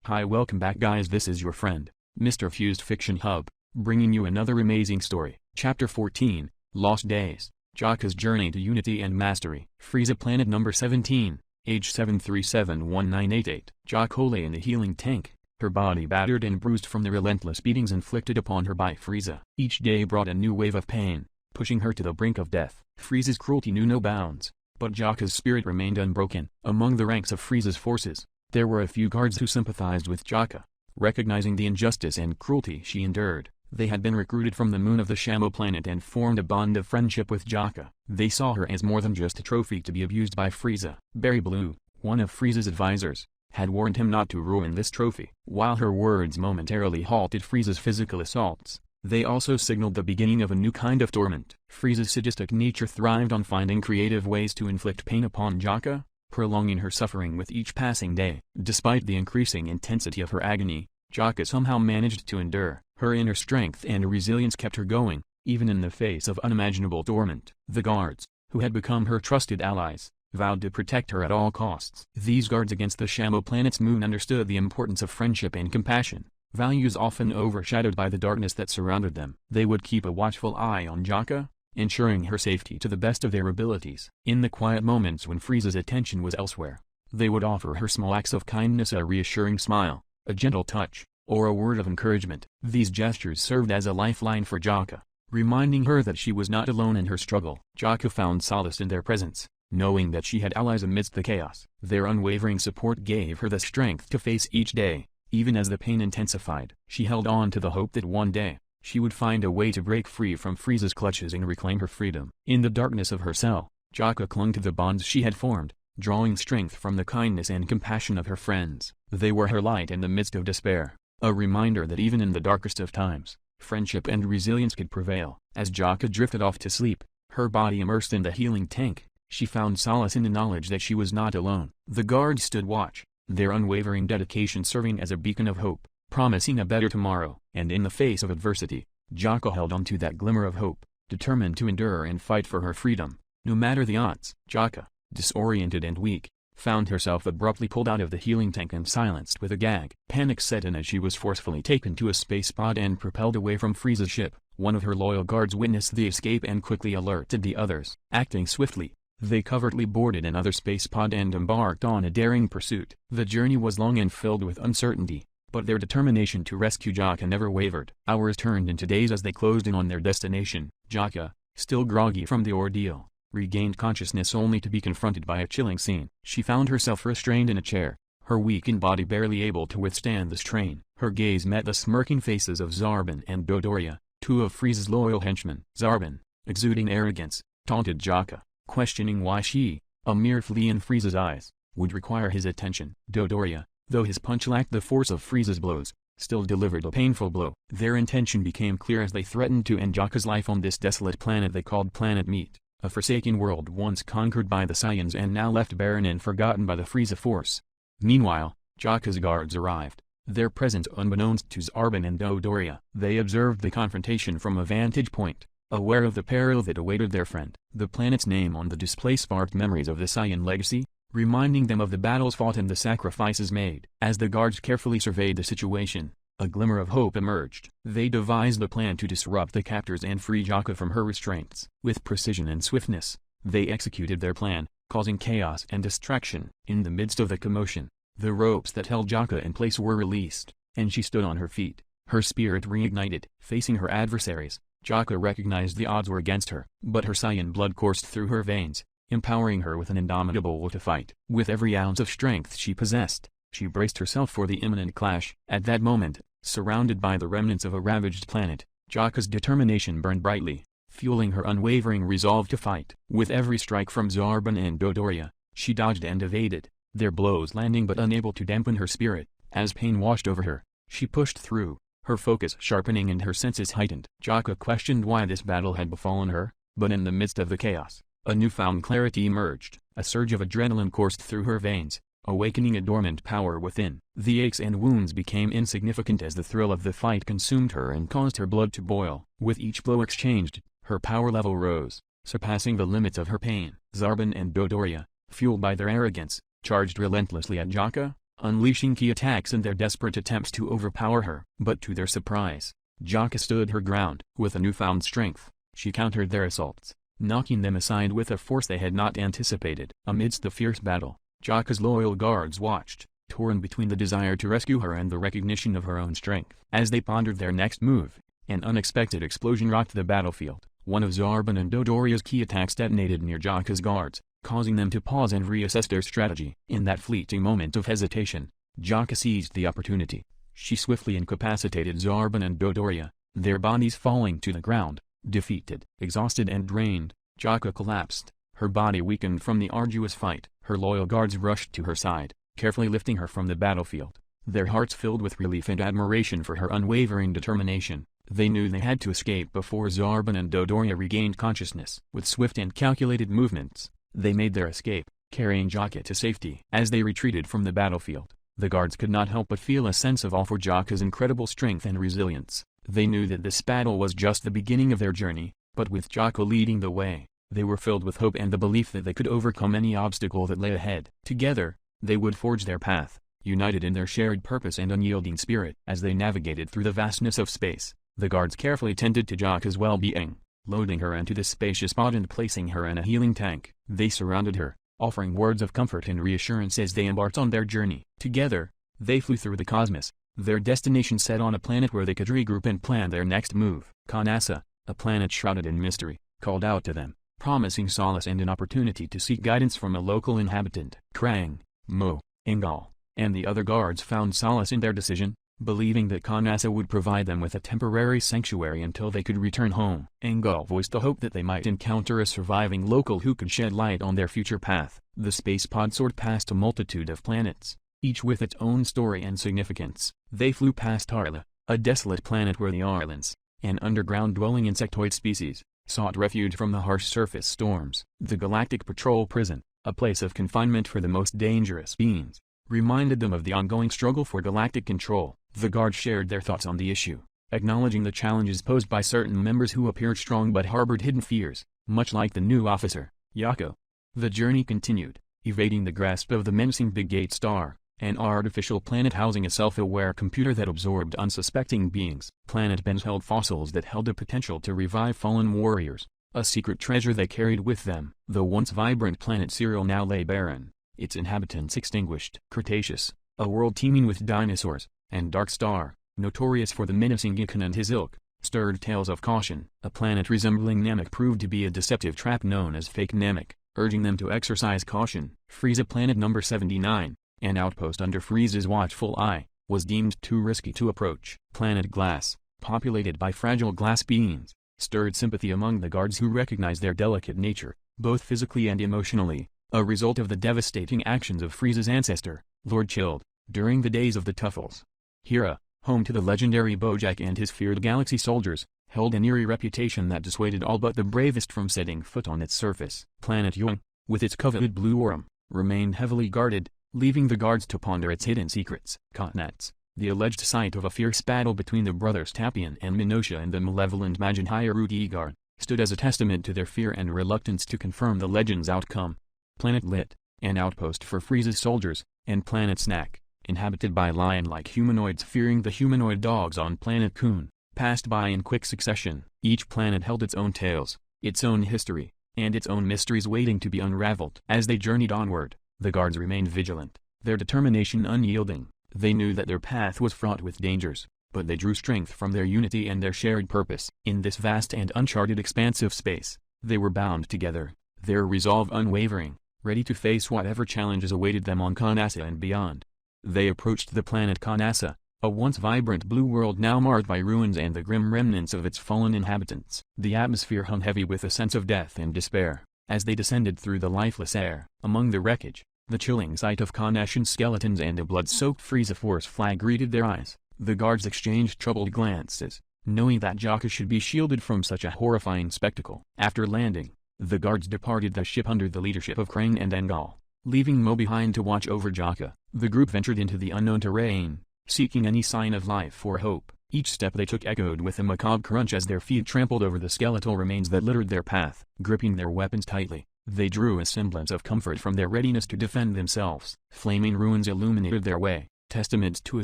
Hi, welcome back guys, this is your friend, Mr. Fused Fiction Hub, bringing you another amazing story. Chapter 14, Lost Days, Jocha's Journey to Unity and Mastery. Frieza Planet Number 17, age 7371988. Jocha lay in the healing tank, her body battered and bruised from the relentless beatings inflicted upon her by Frieza. Each day brought a new wave of pain, pushing her to the brink of death. Frieza's cruelty knew no bounds, but Jocha's spirit remained unbroken. Among the ranks of Frieza's forces, there were a few guards who sympathized with Jocha. Recognizing the injustice and cruelty she endured, they had been recruited from the moon of the Shadow Planet and formed a bond of friendship with Jocha. They saw her as more than just a trophy to be abused by Frieza. Berry Blue, one of Frieza's advisors, had warned him not to ruin this trophy. While her words momentarily halted Frieza's physical assaults, they also signaled the beginning of a new kind of torment. Frieza's sadistic nature thrived on finding creative ways to inflict pain upon Jocha, prolonging her suffering with each passing day. Despite the increasing intensity of her agony, Jocha somehow managed to endure. Her inner strength and resilience kept her going, even in the face of unimaginable torment. The guards, who had become her trusted allies, vowed to protect her at all costs. These guards against the Shadow Planet's moon understood the importance of friendship and compassion, values often overshadowed by the darkness that surrounded them. They would keep a watchful eye on Jocha, ensuring her safety to the best of their abilities. In the quiet moments when Frieza's attention was elsewhere, they would offer her small acts of kindness, a reassuring smile, a gentle touch, or a word of encouragement. These gestures served as a lifeline for Jocha, reminding her that she was not alone in her struggle. Jocha found solace in their presence, knowing that she had allies amidst the chaos. Their unwavering support gave her the strength to face each day, even as the pain intensified. She held on to the hope that one day, she would find a way to break free from Frieza's clutches and reclaim her freedom. In the darkness of her cell, Jocha clung to the bonds she had formed, drawing strength from the kindness and compassion of her friends. They were her light in the midst of despair, a reminder that even in the darkest of times, friendship and resilience could prevail. As Jocha drifted off to sleep, her body immersed in the healing tank, she found solace in the knowledge that she was not alone. The guards stood watch, their unwavering dedication serving as a beacon of hope, promising a better tomorrow. And in the face of adversity, Jocha held on to that glimmer of hope, determined to endure and fight for her freedom, no matter the odds. Jocha, disoriented and weak, found herself abruptly pulled out of the healing tank and silenced with a gag. Panic set in as she was forcefully taken to a space pod and propelled away from Frieza's ship. One of her loyal guards witnessed the escape and quickly alerted the others. Acting swiftly, they covertly boarded another space pod and embarked on a daring pursuit. The journey was long and filled with uncertainty, but their determination to rescue Jocha never wavered. Hours turned into days as they closed in on their destination. Jocha, still groggy from the ordeal, regained consciousness only to be confronted by a chilling scene. She found herself restrained in a chair, her weakened body barely able to withstand the strain. Her gaze met the smirking faces of Zarbon and Dodoria, two of Frieza's loyal henchmen. Zarbon, exuding arrogance, taunted Jocha, questioning why she, a mere flea in Frieza's eyes, would require his attention. Dodoria, though his punch lacked the force of Frieza's blows, still delivered a painful blow. Their intention became clear as they threatened to end Jocha's life on this desolate planet they called Planet Meat, a forsaken world once conquered by the Saiyans and now left barren and forgotten by the Frieza force. Meanwhile, Jocha's guards arrived, their presence unbeknownst to Zarbon and Dodoria. They observed the confrontation from a vantage point, aware of the peril that awaited their friend. The planet's name on the display sparked memories of the Saiyan legacy, reminding them of the battles fought and the sacrifices made. As the guards carefully surveyed the situation, a glimmer of hope emerged. They devised a plan to disrupt the captors and free Jocha from her restraints. With precision and swiftness, they executed their plan, causing chaos and distraction. In the midst of the commotion, the ropes that held Jocha in place were released, and she stood on her feet, her spirit reignited. Facing her adversaries, Jocha recognized the odds were against her, but her Saiyan blood coursed through her veins, empowering her with an indomitable will to fight. With every ounce of strength she possessed, she braced herself for the imminent clash. At that moment, surrounded by the remnants of a ravaged planet, Jocha's determination burned brightly, fueling her unwavering resolve to fight. With every strike from Zarbon and Dodoria, she dodged and evaded, their blows landing but unable to dampen her spirit. As pain washed over her, she pushed through, her focus sharpening and her senses heightened. Jocha questioned why this battle had befallen her, but in the midst of the chaos, a newfound clarity emerged. A surge of adrenaline coursed through her veins, awakening a dormant power within. The aches and wounds became insignificant as the thrill of the fight consumed her and caused her blood to boil. With each blow exchanged, her power level rose, surpassing the limits of her pain. Zarbon and Dodoria, fueled by their arrogance, charged relentlessly at Jocha, unleashing key attacks in their desperate attempts to overpower her. But to their surprise, Jocha stood her ground. With a newfound strength, she countered their assaults, knocking them aside with a force they had not anticipated. Amidst the fierce battle, Jocha's loyal guards watched, torn between the desire to rescue her and the recognition of her own strength. As they pondered their next move, an unexpected explosion rocked the battlefield. One of Zarbon and Dodoria's key attacks detonated near Jocha's guards, causing them to pause and reassess their strategy. In that fleeting moment of hesitation, Jocha seized the opportunity. She swiftly incapacitated Zarbon and Dodoria, their bodies falling to the ground. Defeated, exhausted and drained, Jocha collapsed, her body weakened from the arduous fight. Her loyal guards rushed to her side, carefully lifting her from the battlefield, their hearts filled with relief and admiration for her unwavering determination. They knew they had to escape before Zarbon and Dodoria regained consciousness. With swift and calculated movements, they made their escape, carrying Jocha to safety. As they retreated from the battlefield, the guards could not help but feel a sense of awe for Jocha's incredible strength and resilience. They knew that this battle was just the beginning of their journey, but with Jocha leading the way, they were filled with hope and the belief that they could overcome any obstacle that lay ahead. Together, they would forge their path, united in their shared purpose and unyielding spirit. As they navigated through the vastness of space, the guards carefully tended to Jocha's well-being, loading her into the spacious pod and placing her in a healing tank. They surrounded her, offering words of comfort and reassurance as they embarked on their journey. Together, they flew through the cosmos, their destination set on a planet where they could regroup and plan their next move. Kanasa, a planet shrouded in mystery, called out to them, promising solace and an opportunity to seek guidance from a local inhabitant. Krang, Mo, Engal, and the other guards found solace in their decision, believing that Kanasa would provide them with a temporary sanctuary until they could return home. Engal voiced the hope that they might encounter a surviving local who could shed light on their future path. The space pod soared past a multitude of planets, each with its own story and significance. They flew past Arla, a desolate planet where the Arlans, an underground-dwelling insectoid species, sought refuge from the harsh surface storms. The Galactic Patrol Prison, a place of confinement for the most dangerous beings, reminded them of the ongoing struggle for galactic control. The guards shared their thoughts on the issue, acknowledging the challenges posed by certain members who appeared strong but harbored hidden fears, much like the new officer, Yako. The journey continued, evading the grasp of the menacing Big Gate Star, an artificial planet housing a self-aware computer that absorbed unsuspecting beings. Planet Bens held fossils that held the potential to revive fallen warriors, a secret treasure they carried with them. The once vibrant planet Cyril now lay barren, its inhabitants extinguished. Cretaceous, a world teeming with dinosaurs, and Dark Star, notorious for the menacing Gikan and his ilk, stirred tales of caution. A planet resembling Namek proved to be a deceptive trap known as Fake Namek, urging them to exercise caution. Frieza Planet number 79, an outpost under Frieza's watchful eye, was deemed too risky to approach. Planet Glass, populated by fragile glass beings, stirred sympathy among the guards who recognized their delicate nature, both physically and emotionally, a result of the devastating actions of Frieza's ancestor, Lord Chilled, during the days of the Tuffles. Hera, home to the legendary Bojack and his feared galaxy soldiers, held an eerie reputation that dissuaded all but the bravest from setting foot on its surface. Planet Young, with its coveted blue aurum, remained heavily guarded, leaving the guards to ponder its hidden secrets. Continents, the alleged site of a fierce battle between the brothers Tapian and Minosha and the malevolent Majin Hyaruti Guard, stood as a testament to their fear and reluctance to confirm the legend's outcome. Planet Lit, an outpost for Frieza's soldiers, and Planet Snack, inhabited by lion-like humanoids fearing the humanoid dogs on Planet Kun, passed by in quick succession. Each planet held its own tales, its own history, and its own mysteries waiting to be unraveled. As they journeyed onward, the guards remained vigilant, their determination unyielding. They knew that their path was fraught with dangers, but they drew strength from their unity and their shared purpose. In this vast and uncharted expanse of space, they were bound together, their resolve unwavering, ready to face whatever challenges awaited them on Kanasa and beyond. They approached the planet Kanasa, a once vibrant blue world now marred by ruins and the grim remnants of its fallen inhabitants. The atmosphere hung heavy with a sense of death and despair, as they descended through the lifeless air. Among the wreckage, the chilling sight of Kanashan skeletons and a blood-soaked Frieza Force flag greeted their eyes. The guards exchanged troubled glances, knowing that Jocha should be shielded from such a horrifying spectacle. After landing, the guards departed the ship under the leadership of Krang and Engal, leaving Mo behind to watch over Jocha. The group ventured into the unknown terrain, seeking any sign of life or hope. Each step they took echoed with a macabre crunch as their feet trampled over the skeletal remains that littered their path. Gripping their weapons tightly, They drew a semblance of comfort from their readiness to defend themselves. Flaming ruins illuminated their way, testament to a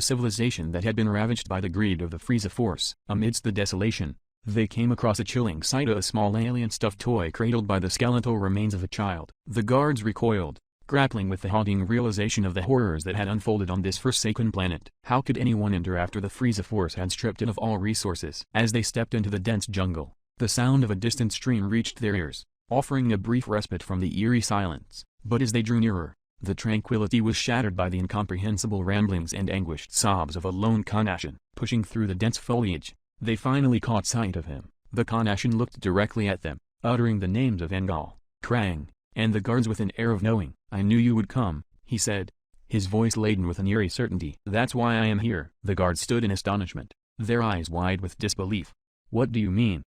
civilization that had been ravaged by the greed of the Frieza force. Amidst the desolation, they came across a chilling sight: a small alien stuffed toy cradled by the skeletal remains of a child. The guards recoiled, grappling with the haunting realization of the horrors that had unfolded on this forsaken planet. How could anyone enter after the Frieza force had stripped it of all resources? As they stepped into the dense jungle, the sound of a distant stream reached their ears, offering a brief respite from the eerie silence. But as they drew nearer, the tranquility was shattered by the incomprehensible ramblings and anguished sobs of a lone Kanashin. Pushing through the dense foliage, they finally caught sight of him. The Kanashin looked directly at them, uttering the names of Engal, Krang, and the guards with an air of knowing. "I knew you would come," he said, his voice laden with an eerie certainty. "That's why I am here." The guards stood in astonishment, their eyes wide with disbelief. "What do you mean?"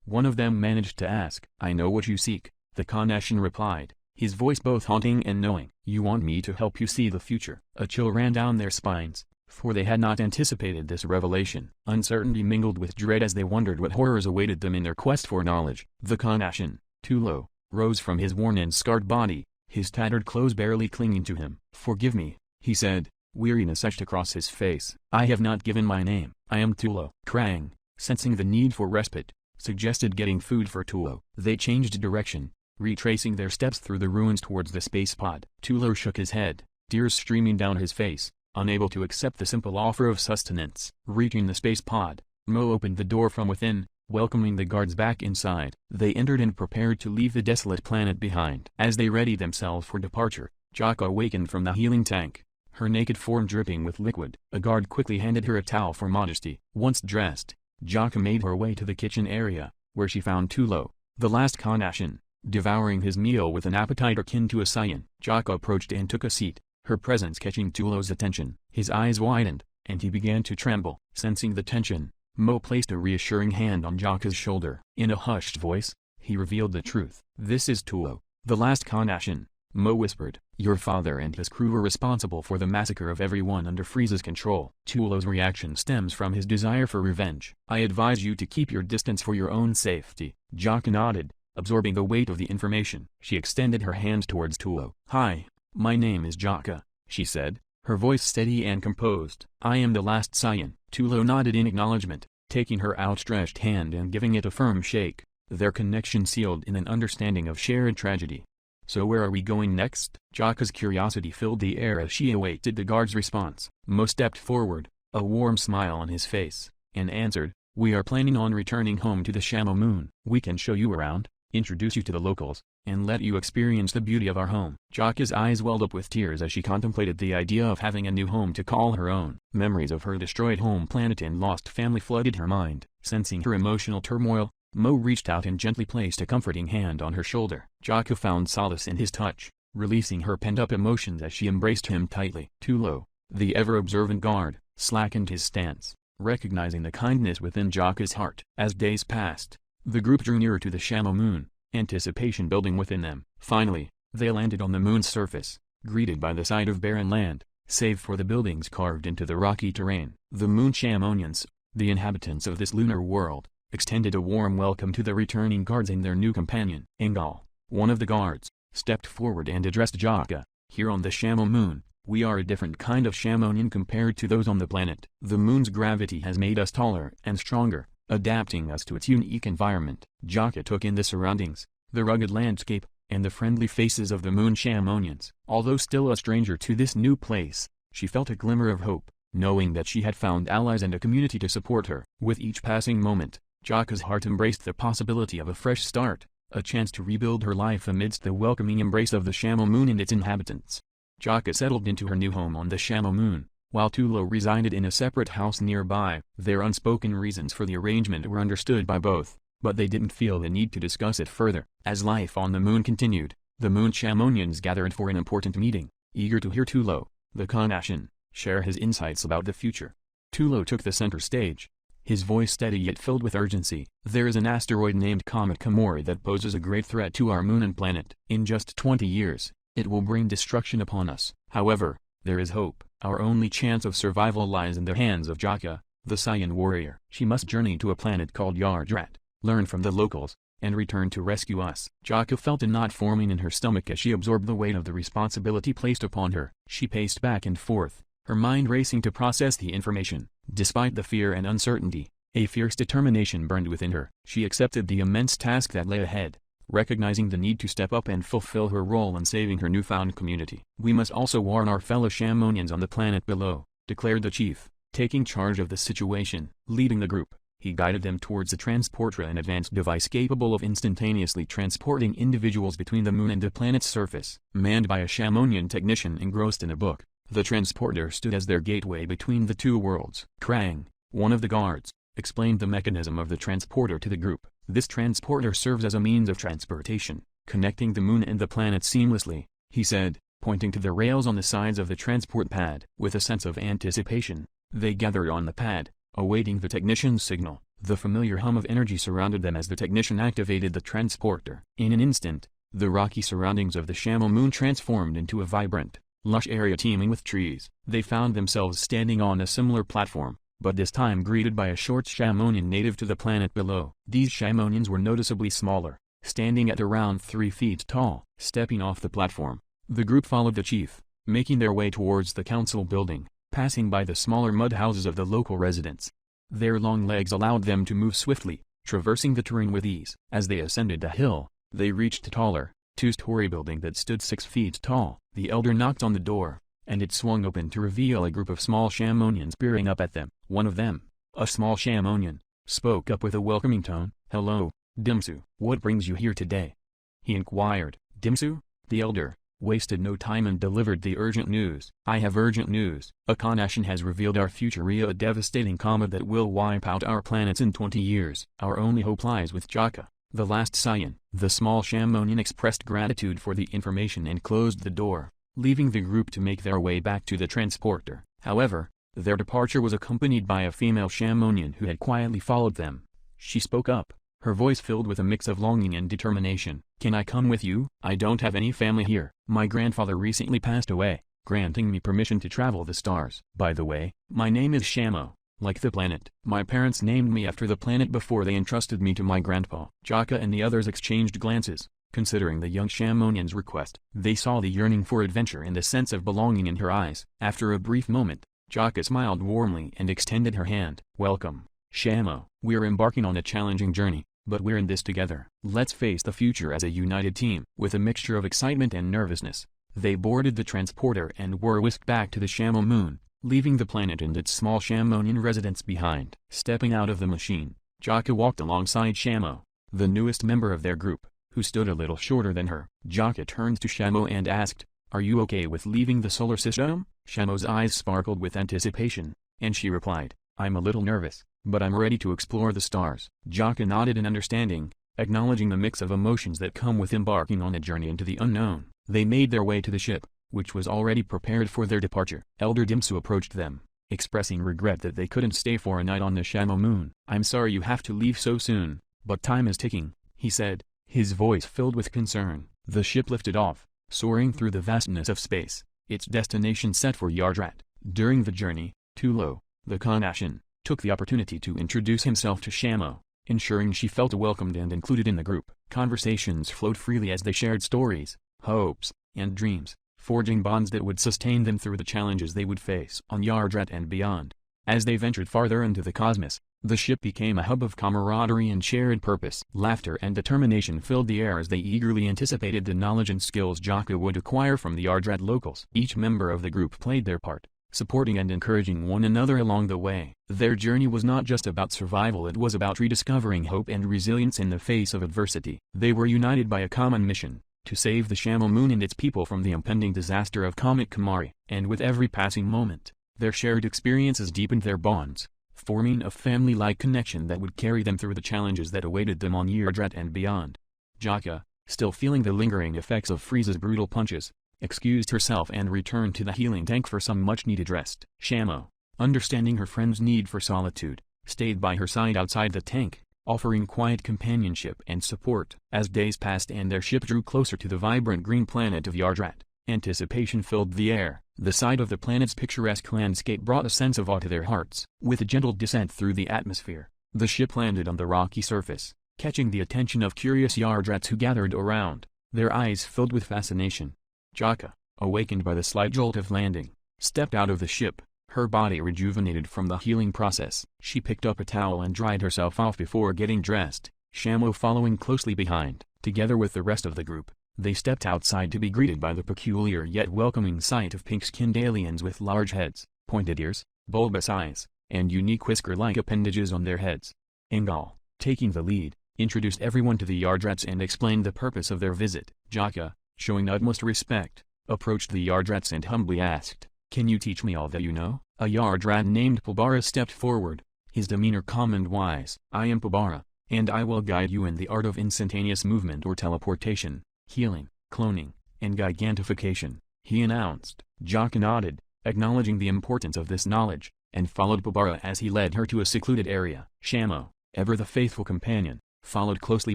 one of them managed to ask. "I know what you seek," the Kanashin replied, his voice both haunting and knowing. "You want me to help you see the future." A chill ran down their spines, for they had not anticipated this revelation. Uncertainty mingled with dread as they wondered what horrors awaited them in their quest for knowledge. The Kanashin, Tulo, rose from his worn and scarred body, his tattered clothes barely clinging to him. "Forgive me," he said, weariness etched across his face. "I have not given my name." "I am Tulo." Krang, sensing the need for respite, suggested getting food for Tulo. They changed direction, retracing their steps through the ruins towards the space pod. Tulo shook his head, tears streaming down his face, unable to accept the simple offer of sustenance. Reaching the space pod, Mo opened the door from within, welcoming the guards back inside. They entered and prepared to leave the desolate planet behind. As they readied themselves for departure, Jocha awakened from the healing tank, her naked form dripping with liquid. A guard quickly handed her a towel for modesty. Once dressed, Jocha made her way to the kitchen area, where she found Tulo, the last Kanashin, devouring his meal with an appetite akin to a Saiyan. Jocha approached and took a seat, her presence catching Tulo's attention. His eyes widened, and he began to tremble. Sensing the tension, Mo placed a reassuring hand on Jocha's shoulder. In a hushed voice, he revealed the truth. "This is Tulo, the last Kanashin," Mo whispered. "Your father and his crew were responsible for the massacre of everyone under Frieza's control." Tulo's reaction stems from his desire for revenge. "I advise you to keep your distance for your own safety." Jocha nodded, absorbing the weight of the information. She extended her hand towards Tulo. "Hi, my name is Jocha," she said, her voice steady and composed. "I am the last Saiyan." Tulo nodded in acknowledgement, taking her outstretched hand and giving it a firm shake, their connection sealed in an understanding of shared tragedy. "So where are we going next?" Jocha's curiosity filled the air as she awaited the guard's response. Mo stepped forward, a warm smile on his face, and answered, "We are planning on returning home to the Shamo Moon. We can show you around, introduce you to the locals, and let you experience the beauty of our home." Jocha's eyes welled up with tears as she contemplated the idea of having a new home to call her own. Memories of her destroyed home planet and lost family flooded her mind. Sensing her emotional turmoil, Mo reached out and gently placed a comforting hand on her shoulder. Jocha found solace in his touch, releasing her pent-up emotions as she embraced him tightly. Tulo, the ever-observant guard, slackened his stance, recognizing the kindness within Jocha's heart. As days passed, the group drew nearer to the Shamo Moon, anticipation building within them. Finally, they landed on the moon's surface, greeted by the sight of barren land, save for the buildings carved into the rocky terrain. The Moon Shamonians, the inhabitants of this lunar world, extended a warm welcome to the returning guards and their new companion. Engal, one of the guards, stepped forward and addressed Jocha. "Here on the Shamo Moon, we are a different kind of Shamonian compared to those on the planet. The moon's gravity has made us taller and stronger, adapting us to its unique environment." Jocha took in the surroundings, the rugged landscape, and the friendly faces of the Moon Shamonians. Although still a stranger to this new place, she felt a glimmer of hope, knowing that she had found allies and a community to support her. With each passing moment, Jocha's heart embraced the possibility of a fresh start, a chance to rebuild her life amidst the welcoming embrace of the Shamo Moon and its inhabitants. Jocha settled into her new home on the Shamo Moon, while Tulo resided in a separate house nearby. Their unspoken reasons for the arrangement were understood by both, but they didn't feel the need to discuss it further. As life on the moon continued, the Moon Shamonians gathered for an important meeting, eager to hear Tulo, the Kanashin, share his insights about the future. Tulo took the center stage, his voice steady yet filled with urgency. "There is an asteroid named Comet Komori that poses a great threat to our moon and planet. In just 20 years, it will bring destruction upon us. However, there is hope. Our only chance of survival lies in the hands of Jocha, the Saiyan warrior. She must journey to a planet called Yardrat, learn from the locals, and return to rescue us. Jocha felt a knot forming in her stomach as she absorbed the weight of the responsibility placed upon her. She paced back and forth, her mind racing to process the information. Despite the fear and uncertainty, a fierce determination burned within her. She accepted the immense task that lay ahead, recognizing the need to step up and fulfill her role in saving her newfound community. "We must also warn our fellow Shamonians on the planet below," declared the chief, taking charge of the situation. Leading the group, he guided them towards a transporter, an advanced device capable of instantaneously transporting individuals between the moon and the planet's surface. Manned by a Shamonian technician engrossed in a book, the transporter stood as their gateway between the two worlds. Krang, one of the guards, explained the mechanism of the transporter to the group. "This transporter serves as a means of transportation, connecting the moon and the planet seamlessly," he said, pointing to the rails on the sides of the transport pad. With a sense of anticipation, they gathered on the pad, awaiting the technician's signal. The familiar hum of energy surrounded them as the technician activated the transporter. In an instant, the rocky surroundings of the Shamo moon transformed into a vibrant, lush area teeming with trees. They found themselves standing on a similar platform, but this time greeted by a short Shamonian native to the planet below. These Shamonians were noticeably smaller, standing at around 3 feet tall. Stepping off the platform, the group followed the chief, making their way towards the council building, passing by the smaller mud houses of the local residents. Their long legs allowed them to move swiftly, traversing the terrain with ease. As they ascended the hill, they reached a taller, 2-story building that stood 6 feet tall. The elder knocked on the door, and it swung open to reveal a group of small Shamonians peering up at them. One of them, a small Shamonian, spoke up with a welcoming tone. "Hello, Dimsu. What brings you here today?" he inquired. "Dimsu?" The elder wasted no time and delivered the urgent news. "I have urgent news. A Kanashin has revealed our future via a devastating comet that will wipe out our planets in 20 years. Our only hope lies with Jocha, the last Saiyan." The small Shamonian expressed gratitude for the information and closed the door, leaving the group to make their way back to the transporter. However, their departure was accompanied by a female Shamonian who had quietly followed them. She spoke up, her voice filled with a mix of longing and determination. "Can I come with you? I don't have any family here. My grandfather recently passed away, granting me permission to travel the stars. By the way, my name is Shamo, like the planet. My parents named me after the planet before they entrusted me to my grandpa." Jocha and the others exchanged glances, considering the young Shamonian's request. They saw the yearning for adventure and the sense of belonging in her eyes. After a brief moment, Jocha smiled warmly and extended her hand. "Welcome, Shamo. We're embarking on a challenging journey, but we're in this together. Let's face the future as a united team." With a mixture of excitement and nervousness, they boarded the transporter and were whisked back to the Shamo moon, leaving the planet and its small Shamonian residents behind. Stepping out of the machine, Jocha walked alongside Shamo, the newest member of their group, who stood a little shorter than her. Jocha turned to Shamo and asked, "Are you okay with leaving the solar system?" Shamo's eyes sparkled with anticipation, and she replied, "I'm a little nervous, but I'm ready to explore the stars." Jocha nodded in understanding, acknowledging the mix of emotions that come with embarking on a journey into the unknown. They made their way to the ship, which was already prepared for their departure. Elder Dimsu approached them, expressing regret that they couldn't stay for a night on the Shamo moon. "I'm sorry you have to leave so soon, but time is ticking," he said, his voice filled with concern. The ship lifted off, soaring through the vastness of space, its destination set for Yardrat. During the journey, Tulo, the Kanashin, took the opportunity to introduce himself to Shamo, ensuring she felt welcomed and included in the group. Conversations flowed freely as they shared stories, hopes, and dreams, forging bonds that would sustain them through the challenges they would face on Yardrat and beyond. As they ventured farther into the cosmos, the ship became a hub of camaraderie and shared purpose. Laughter and determination filled the air as they eagerly anticipated the knowledge and skills Jocha would acquire from the Yardrat locals. Each member of the group played their part, supporting and encouraging one another along the way. Their journey was not just about survival, it was about rediscovering hope and resilience in the face of adversity. They were united by a common mission, to save the Shamo moon and its people from the impending disaster of Comet Kamari. And with every passing moment, their shared experiences deepened their bonds, forming a family-like connection that would carry them through the challenges that awaited them on Yardrat and beyond. Jocha, still feeling the lingering effects of Frieza's brutal punches, excused herself and returned to the healing tank for some much-needed rest. Shamo, understanding her friend's need for solitude, stayed by her side outside the tank, offering quiet companionship and support. As days passed and their ship drew closer to the vibrant green planet of Yardrat, anticipation filled the air. The sight of the planet's picturesque landscape brought a sense of awe to their hearts. With a gentle descent through the atmosphere, the ship landed on the rocky surface, catching the attention of curious Yardrats who gathered around, their eyes filled with fascination. Jocha, awakened by the slight jolt of landing, stepped out of the ship, her body rejuvenated from the healing process. She picked up a towel and dried herself off before getting dressed, Shamo following closely behind. Together with the rest of the group, they stepped outside to be greeted by the peculiar yet welcoming sight of pink-skinned aliens with large heads, pointed ears, bulbous eyes, and unique whisker-like appendages on their heads. Engal, taking the lead, introduced everyone to the Yardrats and explained the purpose of their visit. Jocha, showing utmost respect, approached the Yardrats and humbly asked, "Can you teach me all that you know?" A Yardrat named Pulbara stepped forward, his demeanor calm and wise. "I am Pulbara, and I will guide you in the art of instantaneous movement or teleportation, healing, cloning, and gigantification," he announced. Jocha nodded, acknowledging the importance of this knowledge, and followed Pulbara as he led her to a secluded area. Shamo, ever the faithful companion, followed closely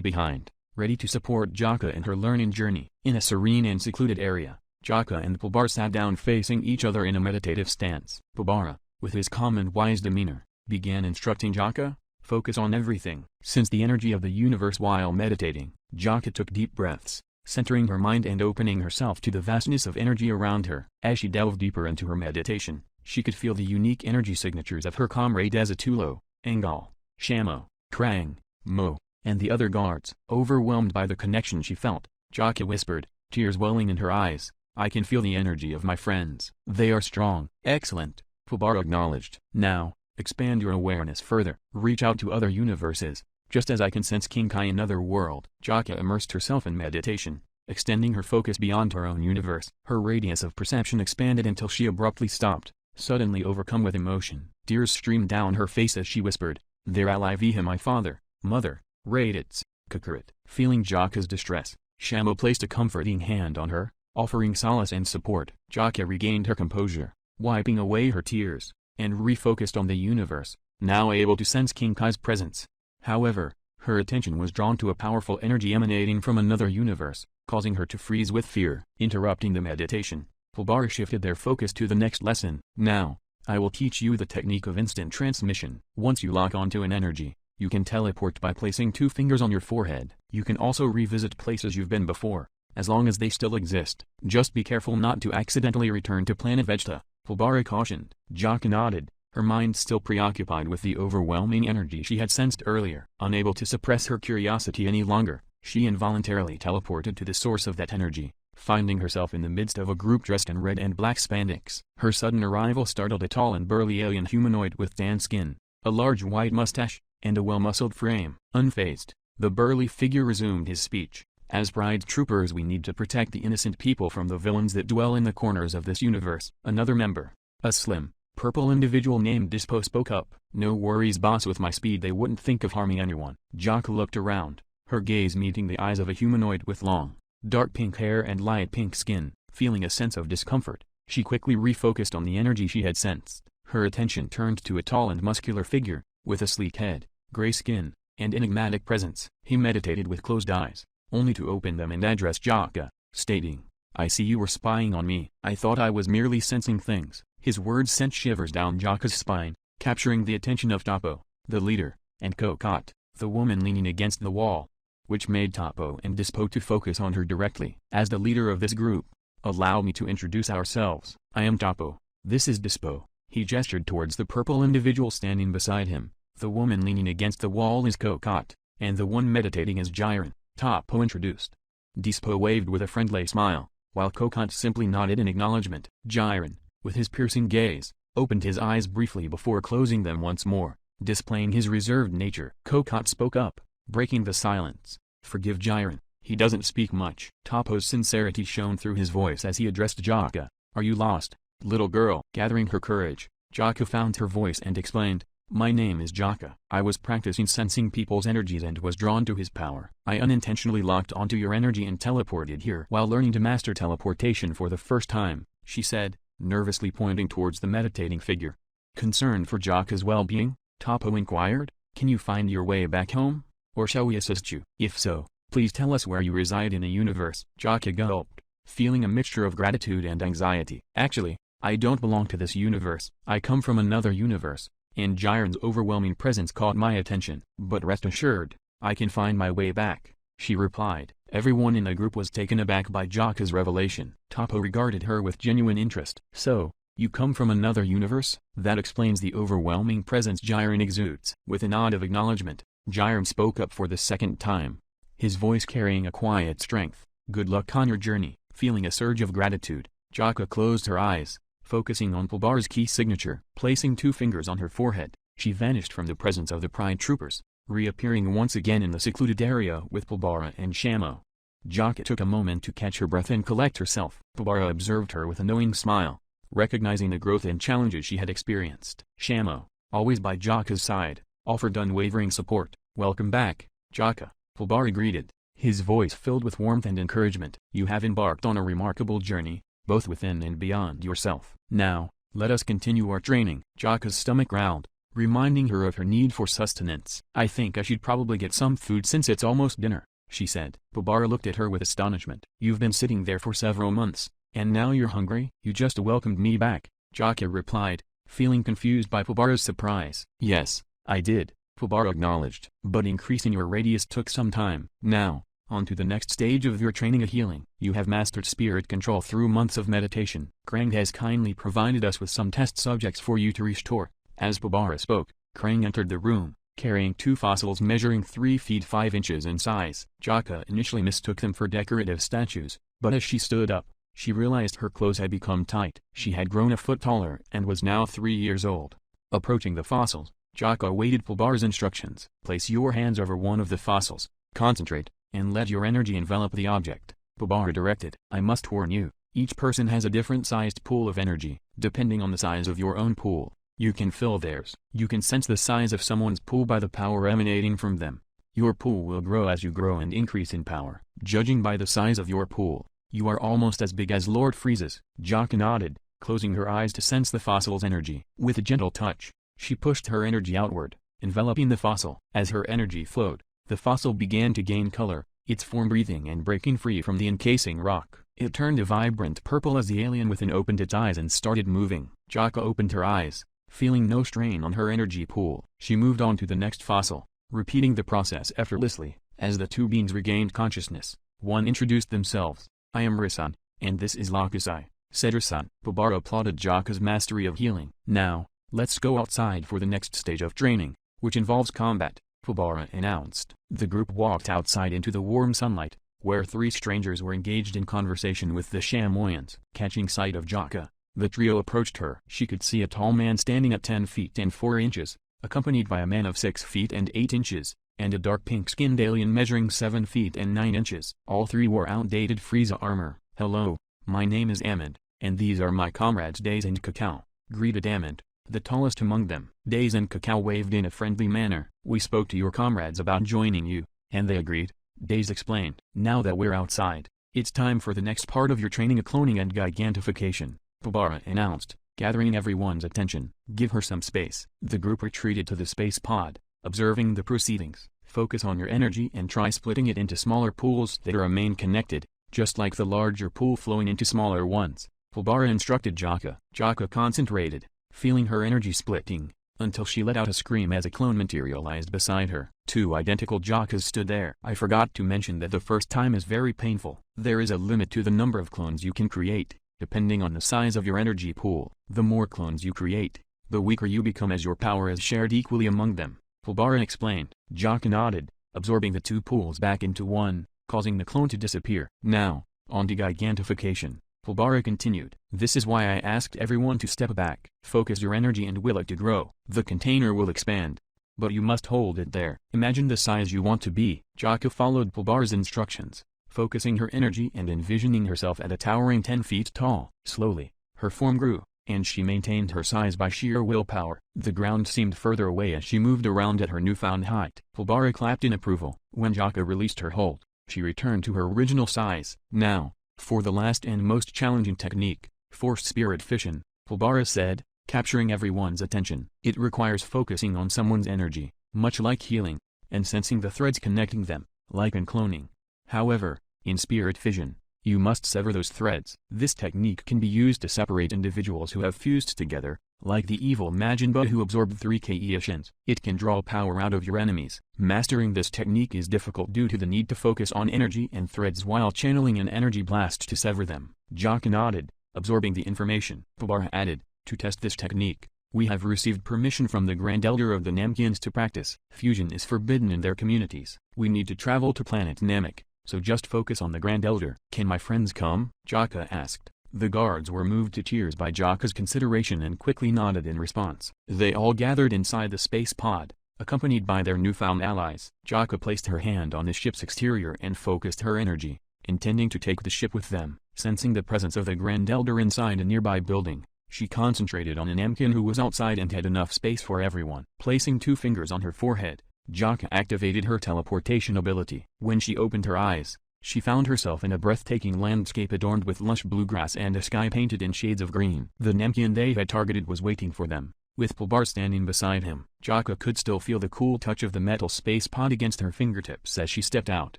behind, ready to support Jocha in her learning journey. In a serene and secluded area, Jocha and Pulbara sat down facing each other in a meditative stance. Pulbara, with his calm and wise demeanor, began instructing Jocha, "Focus on everything." Since the energy of the universe while meditating, Jocha took deep breaths, centering her mind and opening herself to the vastness of energy around her. As she delved deeper into her meditation, she could feel the unique energy signatures of her comrade Azatulo, Engal, Shamo, Krang, Mo, and the other guards. Overwhelmed by the connection she felt, Jocha whispered, tears welling in her eyes, "I can feel the energy of my friends. They are strong." "Excellent," Pulbara acknowledged. "Now, expand your awareness further. Reach out to other universes, just as I can sense King Kai in another world." Jocha immersed herself in meditation, extending her focus beyond her own universe. Her radius of perception expanded until she abruptly stopped, suddenly overcome with emotion. Tears streamed down her face as she whispered, "There alive my father, mother, Raditz, Kakarot." Feeling Jocha's distress, Shamo placed a comforting hand on her, offering solace and support. Jocha regained her composure, wiping away her tears, and refocused on the universe, now able to sense King Kai's presence. However, her attention was drawn to a powerful energy emanating from another universe, causing her to freeze with fear. Interrupting the meditation, Pulbara shifted their focus to the next lesson. "Now, I will teach you the technique of instant transmission. Once you lock onto an energy, you can teleport by placing 2 fingers on your forehead. You can also revisit places you've been before, as long as they still exist. Just be careful not to accidentally return to Planet Vegeta," Pulbara cautioned. Jocha nodded, her mind still preoccupied with the overwhelming energy she had sensed earlier. Unable to suppress her curiosity any longer, she involuntarily teleported to the source of that energy, finding herself in the midst of a group dressed in red and black spandex. Her sudden arrival startled a tall and burly alien humanoid with tan skin, a large white mustache, and a well-muscled frame. Unfazed, the burly figure resumed his speech. "As Pride Troopers, we need to protect the innocent people from the villains that dwell in the corners of this universe." Another member, a slim, purple individual named Dispo, spoke up. "No worries boss, with my speed they wouldn't think of harming anyone." Jocha looked around, her gaze meeting the eyes of a humanoid with long, dark pink hair and light pink skin. Feeling a sense of discomfort, she quickly refocused on the energy she had sensed. Her attention turned to a tall and muscular figure, with a sleek head, gray skin, and enigmatic presence. He meditated with closed eyes, only to open them and address Jocha, stating, "I see you were spying on me. I thought I was merely sensing things." His words sent shivers down Jocha's spine, capturing the attention of Toppo, the leader, and Kokot, the woman leaning against the wall, which made Toppo and Dispo to focus on her directly. "As the leader of this group, allow me to introduce ourselves. I am Toppo, this is Dispo." He gestured towards the purple individual standing beside him. "The woman leaning against the wall is Kokot, and the one meditating is Jiren," Toppo introduced. Dispo waved with a friendly smile, while Kokot simply nodded in acknowledgement. Jiren, with his piercing gaze, opened his eyes briefly before closing them once more, displaying his reserved nature. Kokot spoke up, breaking the silence. "Forgive Jiren, he doesn't speak much." Toppo's sincerity shone through his voice as he addressed Jocha. "Are you lost, little girl?" Gathering her courage, Jocha found her voice and explained, "My name is Jocha. I was practicing sensing people's energies and was drawn to his power. I unintentionally locked onto your energy and teleported here while learning to master teleportation for the first time," she said, nervously pointing towards the meditating figure. Concerned for Jocha's well-being, Toppo inquired, "Can you find your way back home? Or shall we assist you? If so, please tell us where you reside in a universe." Jocha gulped, feeling a mixture of gratitude and anxiety. "Actually, I don't belong to this universe. I come from another universe, and Jiren's overwhelming presence caught my attention. But rest assured, I can find my way back, she replied. Everyone in the group was taken aback by Jocha's revelation. Toppo regarded her with genuine interest. So, you come from another universe? That explains the overwhelming presence Jiren exudes. With a nod of acknowledgement, Jiren spoke up for the second time, his voice carrying a quiet strength. Good luck on your journey. Feeling a surge of gratitude, Jocha closed her eyes, focusing on Pulbara's key signature. Placing 2 fingers on her forehead, she vanished from the presence of the Pride Troopers, reappearing once again in the secluded area with Pulbara and Shamo. Jocha took a moment to catch her breath and collect herself. Pulbara observed her with a knowing smile, recognizing the growth and challenges she had experienced. Shamo, always by Jocha's side, offered unwavering support. Welcome back, Jocha, Pulbara greeted, his voice filled with warmth and encouragement. You have embarked on a remarkable journey, both within and beyond yourself. Now, let us continue our training. Jocha's stomach growled, reminding her of her need for sustenance. I think I should probably get some food since it's almost dinner, she said. Pulbara looked at her with astonishment. You've been sitting there for several months, and now you're hungry? You just welcomed me back, Jocha replied, feeling confused by Pulbara's surprise. Yes, I did, Pulbara acknowledged. But increasing your radius took some time. Now, on to the next stage of your training, a healing. You have mastered spirit control through months of meditation. Krang has kindly provided us with some test subjects for you to restore. As Pulbara spoke, Krang entered the room, carrying 2 fossils measuring 3 feet 5 inches in size. Jocha initially mistook them for decorative statues, but as she stood up, she realized her clothes had become tight. She had grown a foot taller and was now 3 years old. Approaching the fossils, Jocha awaited Pulbara's instructions. Place your hands over one of the fossils, concentrate, and let your energy envelop the object, Pulbara directed. I must warn you, each person has a different sized pool of energy. Depending on the size of your own pool, you can fill theirs. You can sense the size of someone's pool by the power emanating from them. Your pool will grow as you grow and increase in power. Judging by the size of your pool, you are almost as big as Lord Frieza's. Jocha nodded, closing her eyes to sense the fossil's energy. With a gentle touch, she pushed her energy outward, enveloping the fossil. As her energy flowed, the fossil began to gain color, its form breathing and breaking free from the encasing rock. It turned a vibrant purple as the alien within opened its eyes and started moving. Jocha opened her eyes, feeling no strain on her energy pool. She moved on to the next fossil, repeating the process effortlessly. As the 2 beings regained consciousness, one introduced themselves. I am Risan, and this is Lakusai, said Risan. Pulbara applauded Jocha's mastery of healing. Now, let's go outside for the next stage of training, which involves combat, Pulbara announced. The group walked outside into the warm sunlight, where 3 strangers were engaged in conversation with the Shamoyans. Catching sight of Jocha, the trio approached her. She could see a tall man standing at 10 feet and 4 inches, accompanied by a man of 6 feet and 8 inches, and a dark pink-skinned alien measuring 7 feet and 9 inches. All 3 wore outdated Frieza armor. Hello, my name is Amid, and these are my comrades Days and Kakao, greeted Amid, the tallest among them. Days and Kakao waved in a friendly manner. We spoke to your comrades about joining you, and they agreed, Days explained. Now that we're outside, it's time for the next part of your training, a cloning and gigantification, Pulbara announced, gathering everyone's attention. Give her some space. The group retreated to the space pod, observing the proceedings. Focus on your energy and try splitting it into smaller pools that remain connected, just like the larger pool flowing into smaller ones, Pulbara instructed Jocha. Jocha concentrated, feeling her energy splitting, until she let out a scream as a clone materialized beside her. 2 identical Jochas stood there. I forgot to mention that the first time is very painful. There is a limit to the number of clones you can create, depending on the size of your energy pool. The more clones you create, the weaker you become as your power is shared equally among them, Pulbara explained. Jocha nodded, absorbing the 2 pools back into one, causing the clone to disappear. Now, on to gigantification, Pulbara continued. This is why I asked everyone to step back. Focus your energy and will it to grow. The container will expand, but you must hold it there. Imagine the size you want to be. Jocha followed Pulbara's instructions, focusing her energy and envisioning herself at a towering 10 feet tall. Slowly, her form grew, and she maintained her size by sheer willpower. The ground seemed further away as she moved around at her newfound height. Pulbara clapped in approval. When Jocha released her hold, she returned to her original size. Now, for the last and most challenging technique, forced spirit fission, Pulbara said, capturing everyone's attention. It requires focusing on someone's energy, much like healing, and sensing the threads connecting them, like in cloning. However, in spirit fission, you must sever those threads. This technique can be used to separate individuals who have fused together, like the evil Majin Buu who absorbed 3 Kaioshins. It can draw power out of your enemies. Mastering this technique is difficult due to the need to focus on energy and threads while channeling an energy blast to sever them. Jocha nodded, absorbing the information. Pobara added, to test this technique, we have received permission from the Grand Elder of the Namkyans to practice. Fusion is forbidden in their communities. We need to travel to planet Namek, so just focus on the Grand Elder. Can my friends come? Jocha asked. The guards were moved to tears by Jocha's consideration and quickly nodded in response. They all gathered inside the space pod, accompanied by their newfound allies. Jocha placed her hand on the ship's exterior and focused her energy, intending to take the ship with them. Sensing the presence of the Grand Elder inside a nearby building, she concentrated on an Namkyan who was outside and had enough space for everyone. Placing 2 fingers on her forehead, Jocha activated her teleportation ability. When she opened her eyes, she found herself in a breathtaking landscape adorned with lush blue grass and a sky painted in shades of green. The Namkyan they had targeted was waiting for them, with Pulbar standing beside him. Jocha could still feel the cool touch of the metal space pod against her fingertips as she stepped out.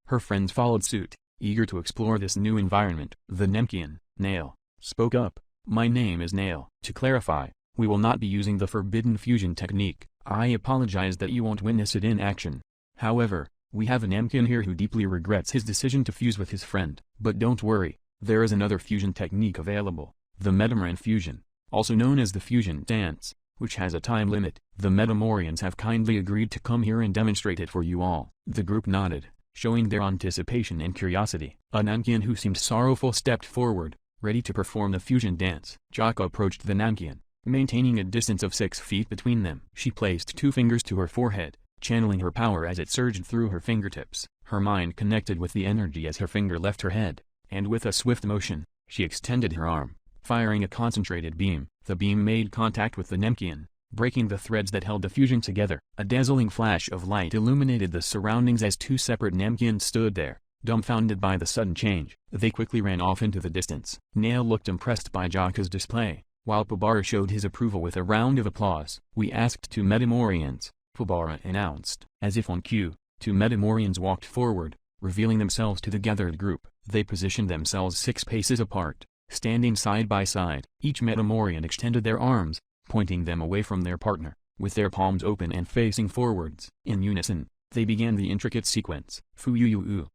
Her friends followed suit, eager to explore this new environment. The Namkyan, Nail, spoke up. My name is Nail. To clarify, we will not be using the forbidden fusion technique. I apologize that you won't witness it in action. However, we have a Namkyan here who deeply regrets his decision to fuse with his friend. But don't worry, there is another fusion technique available, the Metamoran fusion, also known as the fusion dance, which has a time limit. The Metamorians have kindly agreed to come here and demonstrate it for you all. The group nodded, showing their anticipation and curiosity. A Namkyan who seemed sorrowful stepped forward, ready to perform the fusion dance. Jocha approached the Namkyan, maintaining a distance of 6 feet between them. She placed 2 fingers to her forehead, channeling her power as it surged through her fingertips. Her mind connected with the energy as her finger left her head, and with a swift motion, she extended her arm, firing a concentrated beam. The beam made contact with the Namkyan, breaking the threads that held the fusion together. A dazzling flash of light illuminated the surroundings as 2 separate Namkyans stood there, dumbfounded by the sudden change. They quickly ran off into the distance. Nail looked impressed by Jocha's display, while Pobara showed his approval with a round of applause. We asked 2 Metamorians, Pobara announced. As if on cue, 2 Metamorians walked forward, revealing themselves to the gathered group. They positioned themselves 6 paces apart, standing side by side. Each Metamorian extended their arms, pointing them away from their partner, with their palms open and facing forwards. In unison, they began the intricate sequence. Fu-yu-yu-u.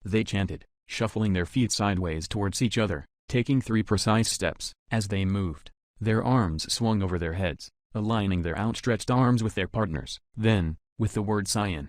They chanted, shuffling their feet sideways towards each other, taking 3 precise steps. As they moved, their arms swung over their heads, aligning their outstretched arms with their partners. Then, with the word Saiyan,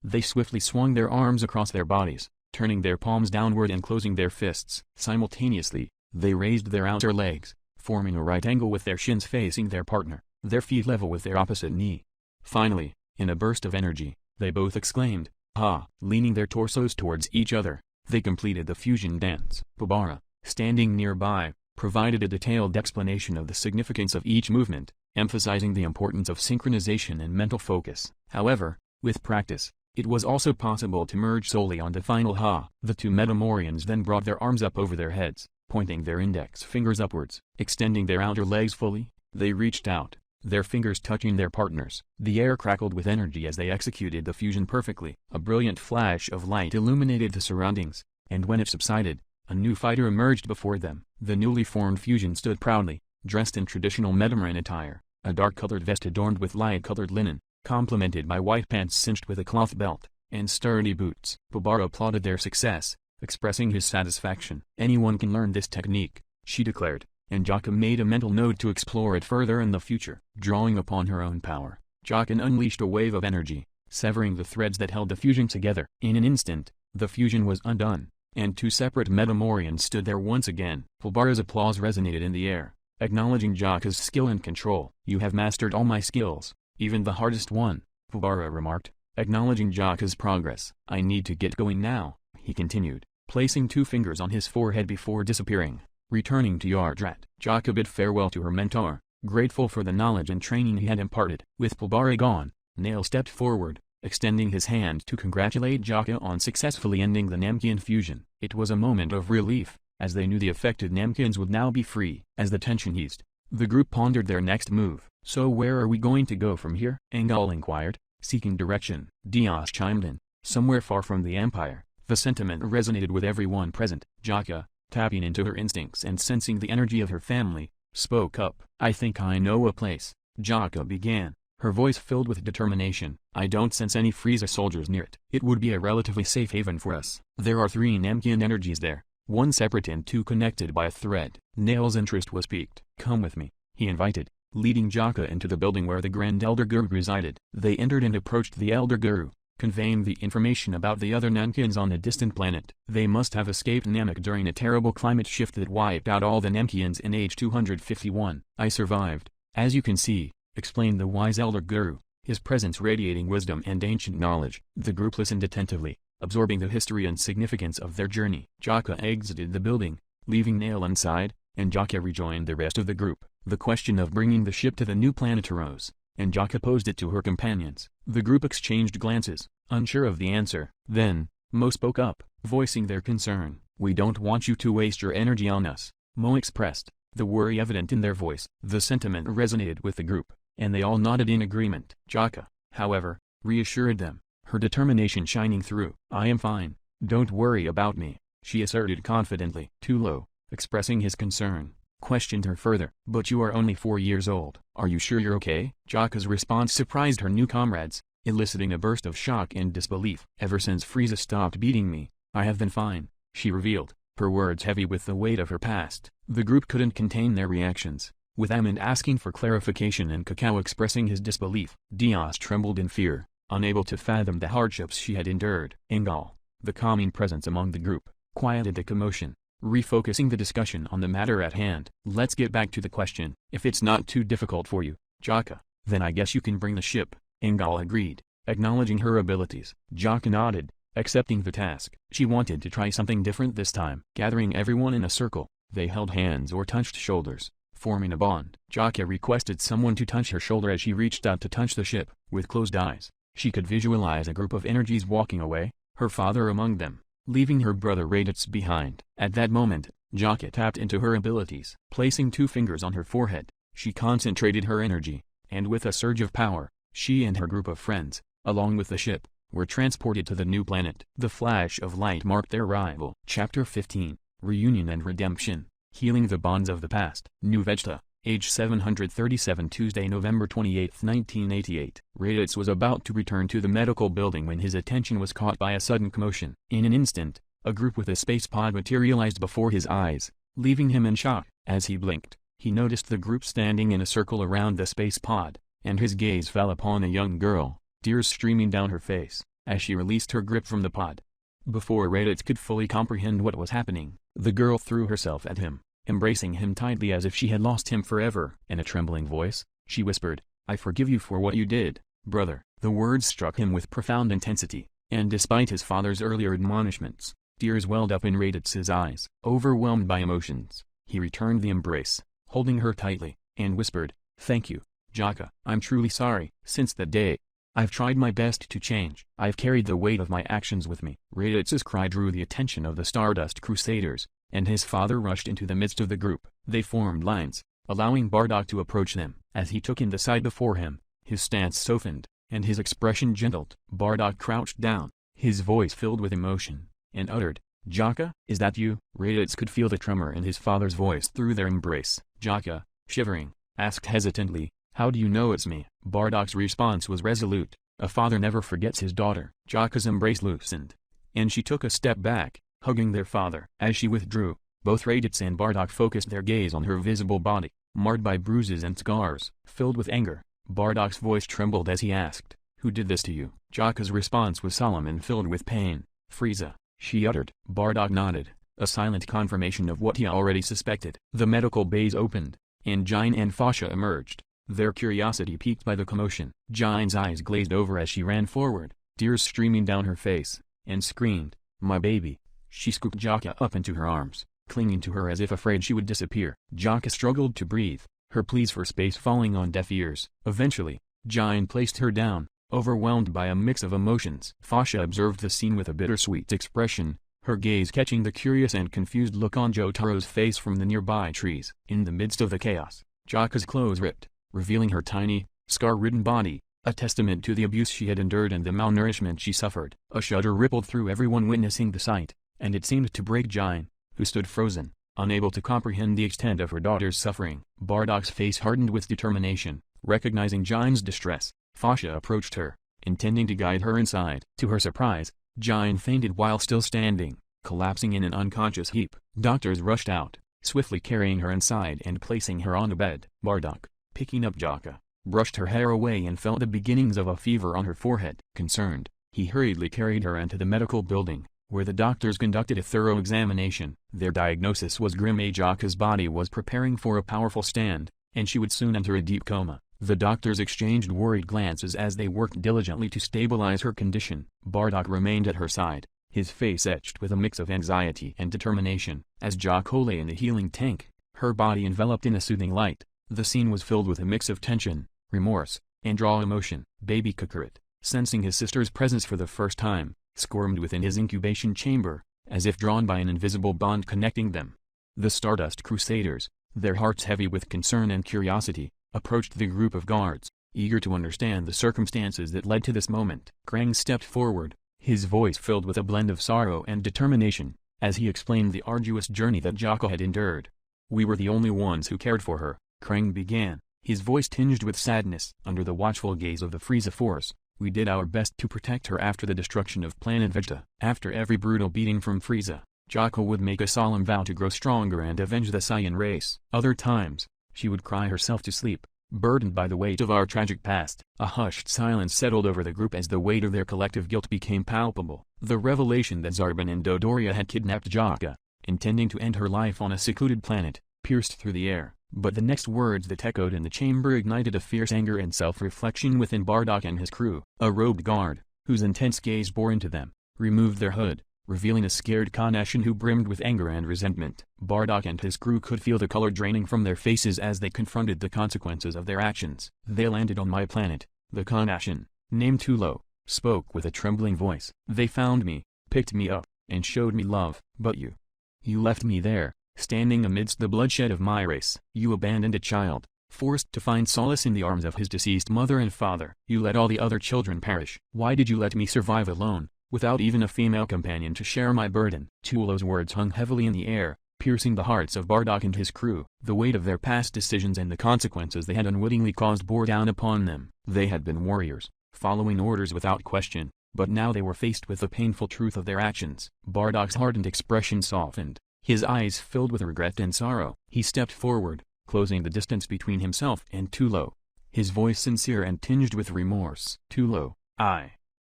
they swiftly swung their arms across their bodies, turning their palms downward and closing their fists. Simultaneously, they raised their outer legs, forming a right angle with their shins facing their partner, their feet level with their opposite knee. Finally, in a burst of energy, they both exclaimed, "Ha!" Leaning their torsos towards each other, they completed the fusion dance. Pobara, standing nearby, provided a detailed explanation of the significance of each movement, emphasizing the importance of synchronization and mental focus. However, with practice, it was also possible to merge solely on the final ha. The 2 Metamorians then brought their arms up over their heads, pointing their index fingers upwards. Extending their outer legs fully, they reached out, their fingers touching their partners. The air crackled with energy as they executed the fusion perfectly. A brilliant flash of light illuminated the surroundings, and when it subsided, a new fighter emerged before them. The newly formed fusion stood proudly, dressed in traditional Metamaran attire, a dark-colored vest adorned with light-colored linen, complemented by white pants cinched with a cloth belt, and sturdy boots. Pobara applauded their success, expressing his satisfaction. Anyone can learn this technique, she declared, and Jocha made a mental note to explore it further in the future. Drawing upon her own power, Jocha unleashed a wave of energy, severing the threads that held the fusion together. In an instant, the fusion was undone, and 2 separate Metamorians stood there once again. Pobara's applause resonated in the air, acknowledging Jocha's skill and control. "You have mastered all my skills, even the hardest one," Pobara remarked, acknowledging Jocha's progress. "I need to get going now," he continued, placing 2 fingers on his forehead before disappearing. Returning to Yardrat, Jocha bid farewell to her mentor, grateful for the knowledge and training he had imparted. With Pobara gone, Nail stepped forward, extending his hand to congratulate Jocha on successfully ending the Namkyan fusion. It was a moment of relief, as they knew the affected Namkyans would now be free. As the tension eased, the group pondered their next move. "So where are we going to go from here?" Engal inquired, seeking direction. Diaz chimed in, "Somewhere far from the Empire." The sentiment resonated with everyone present. Jocha, tapping into her instincts and sensing the energy of her family, spoke up. "I think I know a place," Jocha began, her voice filled with determination. "I don't sense any Frieza soldiers near it. It would be a relatively safe haven for us. There are 3 Namkian energies there, 1 separate and 2 connected by a thread." Nail's interest was piqued. "Come with me," he invited, leading Jocha into the building where the Grand Elder Guru resided. They entered and approached the Elder Guru, conveying the information about the other Namkians on a distant planet. They must have escaped Namek during a terrible climate shift that wiped out all the Namkians in age 251. "I survived, as you can see," explained the wise Elder Guru, his presence radiating wisdom and ancient knowledge. The group listened attentively, absorbing the history and significance of their journey. Jocha exited the building, leaving Nail inside, and Jocha rejoined the rest of the group. The question of bringing the ship to the new planet arose, and Jocha posed it to her companions. The group exchanged glances, unsure of the answer. Then, Mo spoke up, voicing their concern. "We don't want you to waste your energy on us," Mo expressed, the worry evident in their voice. The sentiment resonated with the group, and they all nodded in agreement. Jocha, however, reassured them, her determination shining through. "I am fine, don't worry about me," she asserted confidently. Tulo, expressing his concern, questioned her further. "But you are only 4 years old. Are you sure you're okay?" Jocha's response surprised her new comrades, eliciting a burst of shock and disbelief. "Ever since Frieza stopped beating me, I have been fine," she revealed, her words heavy with the weight of her past. The group couldn't contain their reactions, with Amand asking for clarification and Kakao expressing his disbelief. Diaz trembled in fear, unable to fathom the hardships she had endured. Engal, the calming presence among the group, quieted the commotion, refocusing the discussion on the matter at hand. "Let's get back to the question. If it's not too difficult for you, Jocha, then I guess you can bring the ship," Engal agreed, acknowledging her abilities. Jocha nodded, accepting the task. She wanted to try something different this time. Gathering everyone in a circle, they held hands or touched shoulders, forming a bond. Jocha requested someone to touch her shoulder as she reached out to touch the ship. With closed eyes, she could visualize a group of energies walking away, her father among them, leaving her brother Raditz behind. At that moment, Jocha tapped into her abilities. Placing 2 fingers on her forehead, she concentrated her energy, and with a surge of power, she and her group of friends, along with the ship, were transported to the new planet. The flash of light marked their arrival. Chapter 15, Reunion and Redemption, Healing the Bonds of the Past. New Vegeta, age 737, Tuesday, November 28, 1988. Raditz was about to return to the medical building when his attention was caught by a sudden commotion. In an instant, a group with a space pod materialized before his eyes, leaving him in shock. As he blinked, he noticed the group standing in a circle around the space pod, and his gaze fell upon a young girl, tears streaming down her face, as she released her grip from the pod. Before Raditz could fully comprehend what was happening, the girl threw herself at him, embracing him tightly as if she had lost him forever. In a trembling voice, she whispered, "I forgive you for what you did, brother." The words struck him with profound intensity, and despite his father's earlier admonishments, tears welled up in Raditz's eyes. Overwhelmed by emotions, he returned the embrace, holding her tightly, and whispered, "Thank you, Jocha. I'm truly sorry. Since that day, I've tried my best to change. I've carried the weight of my actions with me." Raditz's cry drew the attention of the Stardust Crusaders, and his father rushed into the midst of the group. They formed lines, allowing Bardock to approach them. As he took in the sight before him, his stance softened, and his expression gentled. Bardock crouched down, his voice filled with emotion, and uttered, "Jocha, is that you?" Raditz could feel the tremor in his father's voice through their embrace. Jocha, shivering, asked hesitantly, "How do you know it's me?" Bardock's response was resolute. A father never forgets his daughter. Jocha's embrace loosened, and she took a step back, hugging their father. As she withdrew, both Raditz and Bardock focused their gaze on her visible body, marred by bruises and scars. Filled with anger, Bardock's voice trembled as he asked, "Who did this to you?" Jocha's response was solemn and filled with pain. "Frieza," she uttered. Bardock nodded, a silent confirmation of what he already suspected. The medical bays opened, and Jin and Fasha emerged, their curiosity piqued by the commotion. Jin's eyes glazed over as she ran forward, tears streaming down her face, and screamed, "My baby." She scooped Jocha up into her arms, clinging to her as if afraid she would disappear. Jocha struggled to breathe, her pleas for space falling on deaf ears. Eventually, Jin placed her down, overwhelmed by a mix of emotions. Fasha observed the scene with a bittersweet expression, her gaze catching the curious and confused look on Jotaro's face from the nearby trees. In the midst of the chaos, Jocha's clothes ripped, revealing her tiny, scar-ridden body, a testament to the abuse she had endured and the malnourishment she suffered. A shudder rippled through everyone witnessing the sight, and it seemed to break Jin, who stood frozen, unable to comprehend the extent of her daughter's suffering. Bardock's face hardened with determination. Recognizing Jine's distress, Fasha approached her, intending to guide her inside. To her surprise, Jine fainted while still standing, collapsing in an unconscious heap. Doctors rushed out, swiftly carrying her inside and placing her on a bed. Bardock, picking up Jocha, brushed her hair away and felt the beginnings of a fever on her forehead. Concerned, he hurriedly carried her into the medical building, where the doctors conducted a thorough examination. Their diagnosis was grim. Jocha's body was preparing for a powerful stand, and she would soon enter a deep coma. The doctors exchanged worried glances as they worked diligently to stabilize her condition. Bardock remained at her side, his face etched with a mix of anxiety and determination. As Jocha lay in the healing tank, her body enveloped in a soothing light, the scene was filled with a mix of tension, remorse, and raw emotion. Baby Kakarot, sensing his sister's presence for the first time, squirmed within his incubation chamber, as if drawn by an invisible bond connecting them. The Stardust Crusaders, their hearts heavy with concern and curiosity, approached the group of guards, eager to understand the circumstances that led to this moment. Krang stepped forward, his voice filled with a blend of sorrow and determination, as he explained the arduous journey that Jocha had endured. "We were the only ones who cared for her," Krang began, his voice tinged with sadness. "Under the watchful gaze of the Frieza force, we did our best to protect her after the destruction of Planet Vegeta. After every brutal beating from Frieza, Jocha would make a solemn vow to grow stronger and avenge the Saiyan race. Other times, she would cry herself to sleep, burdened by the weight of our tragic past." A hushed silence settled over the group as the weight of their collective guilt became palpable. The revelation that Zarbon and Dodoria had kidnapped Jocha, intending to end her life on a secluded planet, pierced through the air. But the next words that echoed in the chamber ignited a fierce anger and self-reflection within Bardock and his crew. A robed guard, whose intense gaze bore into them, removed their hood, revealing a scared Kanashin who brimmed with anger and resentment. Bardock and his crew could feel the color draining from their faces as they confronted the consequences of their actions. "They landed on my planet," the Kanashin, named Tulo, spoke with a trembling voice. "They found me, picked me up, and showed me love. But you left me there, standing amidst the bloodshed of my race. You abandoned a child, forced to find solace in the arms of his deceased mother and father. You let all the other children perish. Why did you let me survive alone, without even a female companion to share my burden?" Tulo's words hung heavily in the air, piercing the hearts of Bardock and his crew. The weight of their past decisions and the consequences they had unwittingly caused bore down upon them. They had been warriors, following orders without question, but now they were faced with the painful truth of their actions. Bardock's hardened expression softened, his eyes filled with regret and sorrow. He stepped forward, closing the distance between himself and Tulo, his voice sincere and tinged with remorse. "Tulo,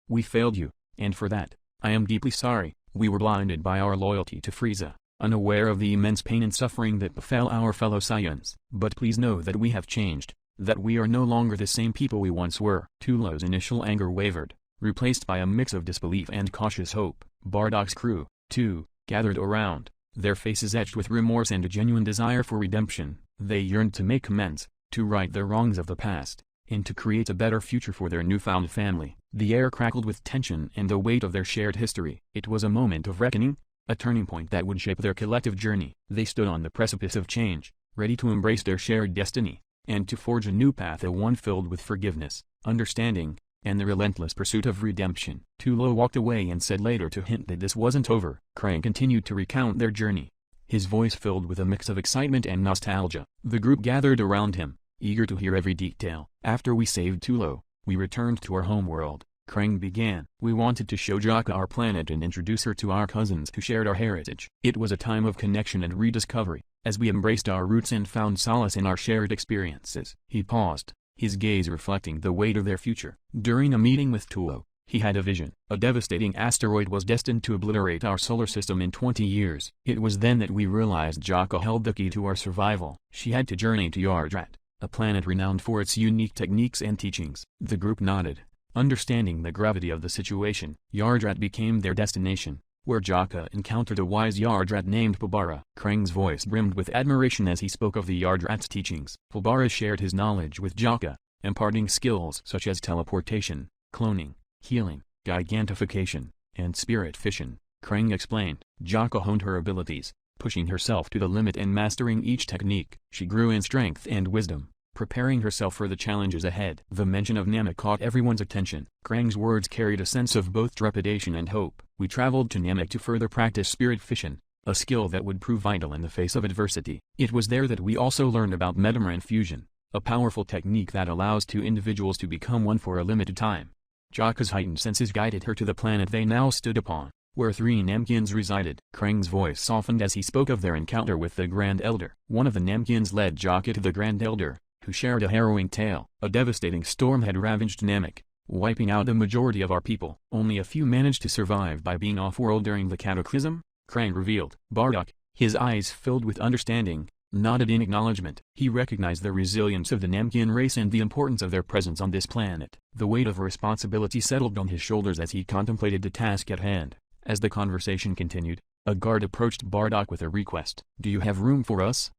we failed you, and for that, I am deeply sorry. We were blinded by our loyalty to Frieza, unaware of the immense pain and suffering that befell our fellow Saiyans. But please know that we have changed, that we are no longer the same people we once were." Tulo's initial anger wavered, replaced by a mix of disbelief and cautious hope. Bardock's crew, too, gathered around, their faces etched with remorse and a genuine desire for redemption. They yearned to make amends, to right the wrongs of the past, and to create a better future for their newfound family. The air crackled with tension and the weight of their shared history. It was a moment of reckoning, a turning point that would shape their collective journey. They stood on the precipice of change, ready to embrace their shared destiny, and to forge a new path, a one filled with forgiveness, understanding, and the relentless pursuit of redemption. Tulo walked away and said later to hint that this wasn't over. Krang continued to recount their journey, his voice filled with a mix of excitement and nostalgia. The group gathered around him, eager to hear every detail. "After we saved Tulo, we returned to our homeworld," Krang began. "We wanted to show Jocha our planet and introduce her to our cousins who shared our heritage. It was a time of connection and rediscovery, as we embraced our roots and found solace in our shared experiences." He paused, his gaze reflecting the weight of their future. During a meeting with Tulo, he had a vision. A devastating asteroid was destined to obliterate our solar system in 20 years. It was then that we realized Jocha held the key to our survival. She had to journey to Yardrat, a planet renowned for its unique techniques and teachings. The group nodded, understanding the gravity of the situation. Yardrat became their destination, where Jocha encountered a wise Yardrat named Pobara. Krang's voice brimmed with admiration as he spoke of the Yardrat's teachings. Pobara shared his knowledge with Jocha, imparting skills such as teleportation, cloning, healing, gigantification, and spirit fission. Krang explained. Jocha honed her abilities, pushing herself to the limit and mastering each technique. She grew in strength and wisdom, preparing herself for the challenges ahead. The mention of Namek caught everyone's attention. Krang's words carried a sense of both trepidation and hope. "We traveled to Namek to further practice spirit fission," a skill that would prove vital in the face of adversity. It was there that we also learned about metamoran fusion, a powerful technique that allows two individuals to become one for a limited time. Jocha's heightened senses guided her to the planet they now stood upon, where three Namkyans resided. Krang's voice softened as he spoke of their encounter with the Grand Elder. One of the Namkyans led Jocha to the Grand Elder, who shared a harrowing tale. A devastating storm had ravaged Namek, wiping out the majority of our people. Only a few managed to survive by being off-world during the cataclysm, Krang revealed. Bardock, his eyes filled with understanding, nodded in acknowledgement. He recognized the resilience of the Namkyan race and the importance of their presence on this planet. The weight of responsibility settled on his shoulders as he contemplated the task at hand. As the conversation continued, a guard approached Bardock with a request. "Do you have room for us?"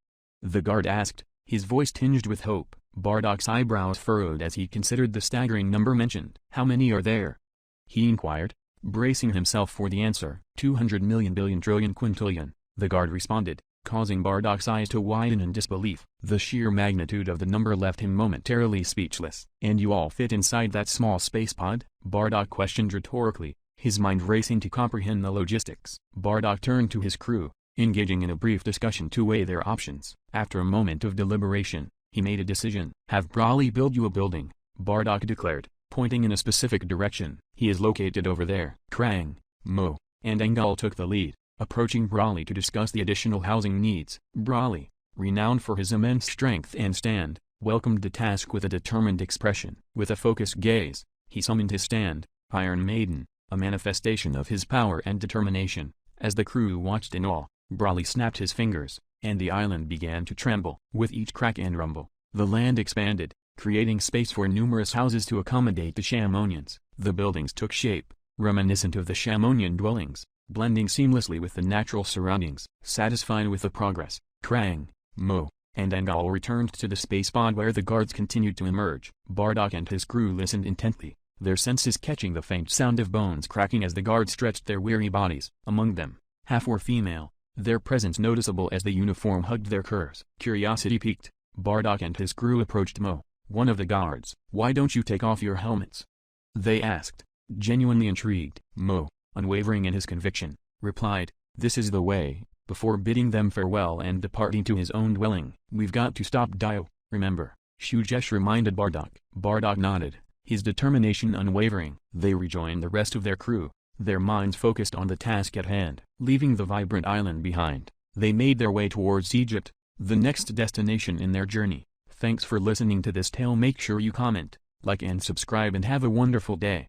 the guard asked, his voice tinged with hope. Bardock's eyebrows furrowed as he considered the staggering number mentioned. "How many are there?" he inquired, bracing himself for the answer. 200 million billion trillion quintillion, the guard responded, causing Bardock's eyes to widen in disbelief. The sheer magnitude of the number left him momentarily speechless. "And you all fit inside that small space pod?" Bardock questioned rhetorically, his mind racing to comprehend the logistics. Bardock turned to his crew, engaging in a brief discussion to weigh their options. After a moment of deliberation, he made a decision. "Have Brawley build you a building," Bardock declared, pointing in a specific direction. "He is located over there." Krang, Mo, and Angal took the lead, approaching Brawley to discuss the additional housing needs. Brawley, renowned for his immense strength and stand, welcomed the task with a determined expression. With a focused gaze, he summoned his stand, Iron Maiden, a manifestation of his power and determination. As the crew watched in awe, Brawley snapped his fingers, and the island began to tremble. With each crack and rumble, the land expanded, creating space for numerous houses to accommodate the Shamonians. The buildings took shape, reminiscent of the Shamonian dwellings, blending seamlessly with the natural surroundings. Satisfied with the progress, Krang, Mo, and Angal returned to the space pod where the guards continued to emerge. Bardock and his crew listened intently, their senses catching the faint sound of bones cracking as the guards stretched their weary bodies. Among them, half were female, their presence noticeable as the uniform hugged their curves. Curiosity piqued, Bardock and his crew approached Mo, one of the guards. "Why don't you take off your helmets?" they asked, genuinely intrigued. Mo, unwavering in his conviction, replied, "This is the way." Before bidding them farewell and departing to his own dwelling. "We've got to stop Dio, remember," Shujesh reminded Bardock. Bardock nodded, his determination unwavering. They rejoined the rest of their crew, their minds focused on the task at hand. Leaving the vibrant island behind, they made their way towards Egypt, the next destination in their journey. Thanks for listening to this tale. Make sure you comment, like and subscribe and have a wonderful day.